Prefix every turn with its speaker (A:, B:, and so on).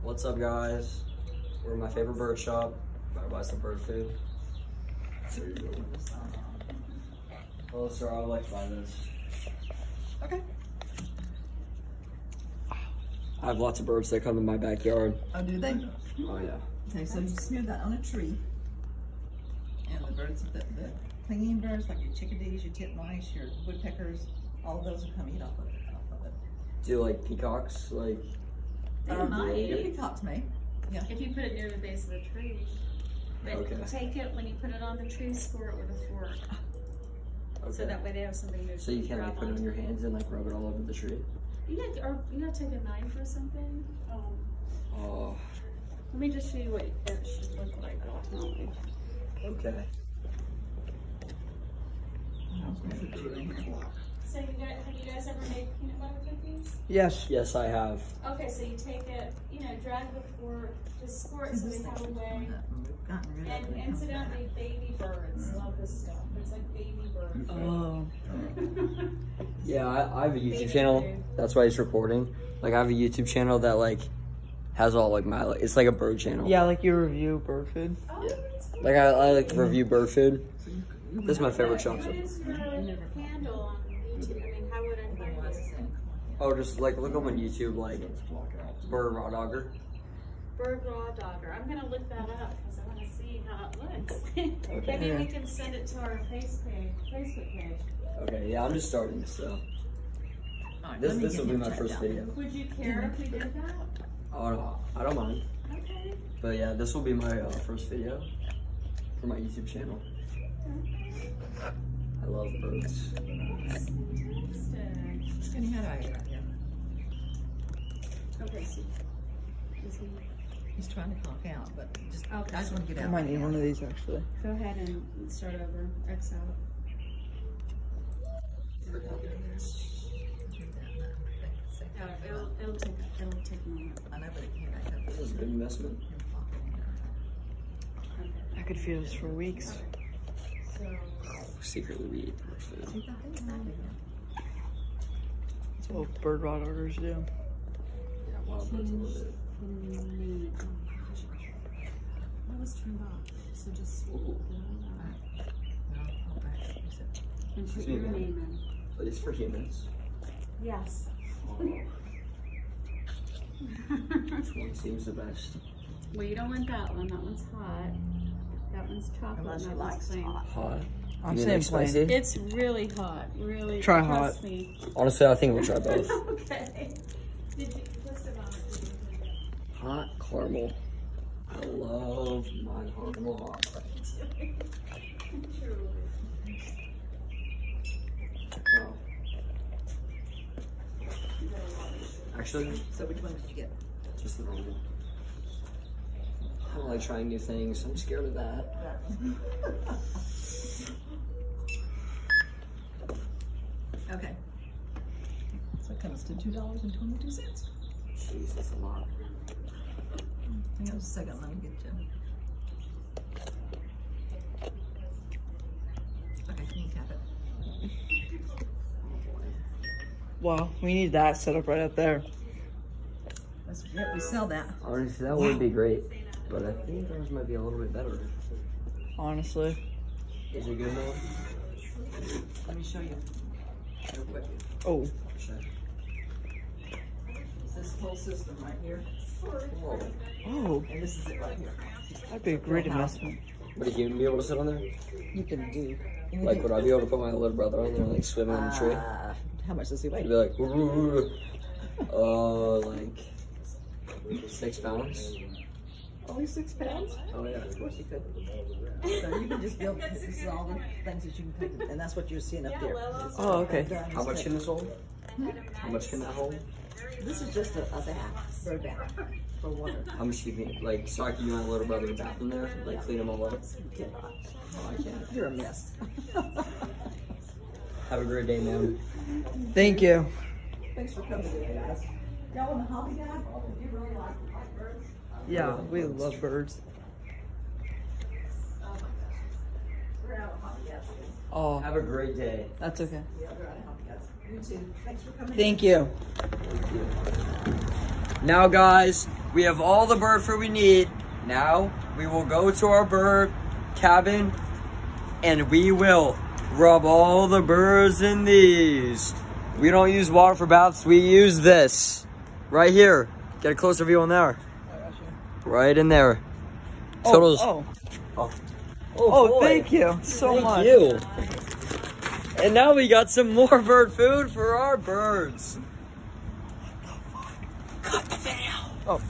A: What's up, guys? We're in my favorite bird shop. About to buy some bird food. There you go. Oh, sir, I would like to buy this.
B: Okay.
A: I have lots of birds that come in my backyard.
B: Oh, do they?
A: Oh, yeah.
B: Okay, so you smear that on a tree. And the birds, the clinging birds, like your chickadees, your titmice, your woodpeckers, all of those will come eat off of it.
A: Do like peacocks, like?
C: They might.
B: Your peacocks may. Yeah.
C: If you put it near the base of the tree. But
A: Okay.
C: take it, when you put it on the tree, score it with a fork.
A: Okay.
C: So that way they have something to
A: So you can't like
C: grab
A: put it on
C: onto.
A: your hands and like rub it all over the tree?
C: You gotta take a knife or something.
A: Oh,
C: Let me just show you what it should look like ultimately.
A: okay.
C: So have you guys ever made peanut butter cookies?
A: Yes. Yes, I have.
C: Okay, so you take it, drag the fork, just squirt it so they have a way. And incidentally, baby birds love this stuff. It's like baby birds.
B: Oh.
A: Yeah, I have a YouTube
C: Baby
A: channel.
C: food.
A: That's why he's reporting. Like, I have a YouTube channel that like has all like my it's like a bird channel.
D: Yeah, like you review bird food.
C: Oh,
A: Yeah.
C: that's cool.
A: Like I like to review bird food. This is my favorite
C: What
A: chocolate.
C: is your handle on YouTube? I mean, how would I find you?
A: Oh, just like look up on YouTube like bird raw dogger.
C: Bird Raw Dogger. I'm gonna look that up because I want to see how it looks.
A: Okay.
C: Maybe we can send it to our Facebook page.
A: Okay, yeah, I'm just starting so. This will be my first video.
C: Would you care if we did that?
A: Oh no, I don't mind.
C: Okay.
A: But yeah, this will be my first video for my YouTube channel. I love birds.
B: Skinny head eye right here.
C: Okay, so
B: He's trying to clock out, but just,
C: Okay.
B: I just want to get
D: I
B: out.
D: might need one of these actually.
C: go ahead and start over. X out. It'll take a moment.
B: I know, but it can't.
A: This is a good investment.
D: I could feed this for weeks.
C: So
A: Secretly we eat bird food.
D: That's what bird raw daughters do.
A: Yeah, wild birds a little bit.
C: That was turned off. So just
A: Ooh.
C: and put
A: Excuse me,
C: your
A: ma'am.
C: name in.
A: But it's for humans.
C: Yes.
A: Which one seems the best?
C: Well, you don't want that one. That one's hot. That one's chocolate.
B: Unless
C: and
B: you
C: that
B: like
C: one's plain.
A: Hot.
D: I'm
A: You mean
D: saying
A: like spicy?
D: plain.
C: It's really hot. Really.
D: Try
C: trust
D: hot.
C: Me.
A: Honestly, I think we'll try both.
C: Okay. What's the vomit?
A: Hot caramel. I love my caramel hot. Wow. Actually,
B: So which one did you get?
A: just the normal. I don't like trying new things. I'm scared of that.
B: Okay. So it comes to $2.22.
A: Jeez, that's a lot.
B: Hang on just a second, let me get you. Okay, can you tap it?
D: Wow, we need that set up right up there.
B: We sell that.
A: Honestly, that would be great. But I think ours might be a little bit better.
D: Honestly.
A: Is it good enough?
B: Let me show you real quick.
D: Oh,
B: It's this whole system right here,
A: Whoa.
D: oh,
B: and this is it right here.
D: that'd be a great investment.
A: Would a human be able to sit on there?
B: You can do anything.
A: Like, would I be able to put my little brother on there and like swim in the tree?
B: How much does he weigh?
A: I'd be like, like 6 pounds.
B: Only 6 pounds?
A: Oh yeah.
B: Of course you could. So you can just build, this is all the things that you can put, and that's what you're seeing up there.
D: Oh, okay.
A: How much can this hold? How much can that hold?
B: This is just a bath, bird bath, for water.
A: How much do you think? Like, so I can do my little brother a bath in there, like clean him all up.
B: You cannot.
A: Oh, I can't.
B: You're a mess.
A: Have a great day, man.
D: Thank you.
B: Thanks for coming today, guys. Y'all in the hobby guy? Do you really like birds?
D: Yeah, we love birds.
B: Oh my gosh. We're out of hobby guys.
D: Oh,
A: Have a great day.
D: that's okay.
B: Yeah, we're out of hobby guys. You too. Thanks for coming.
D: Thank you.
A: Thank you. Now guys, we have all the bird food we need. Now we will go to our bird cabin and we will rub all the birds in these. We don't use water for baths, we use this. Right here. Get a closer view on there. Right in there.
D: Oh, thank you so much.
A: Thank you. And now we got some more bird food for our birds. Cut the video.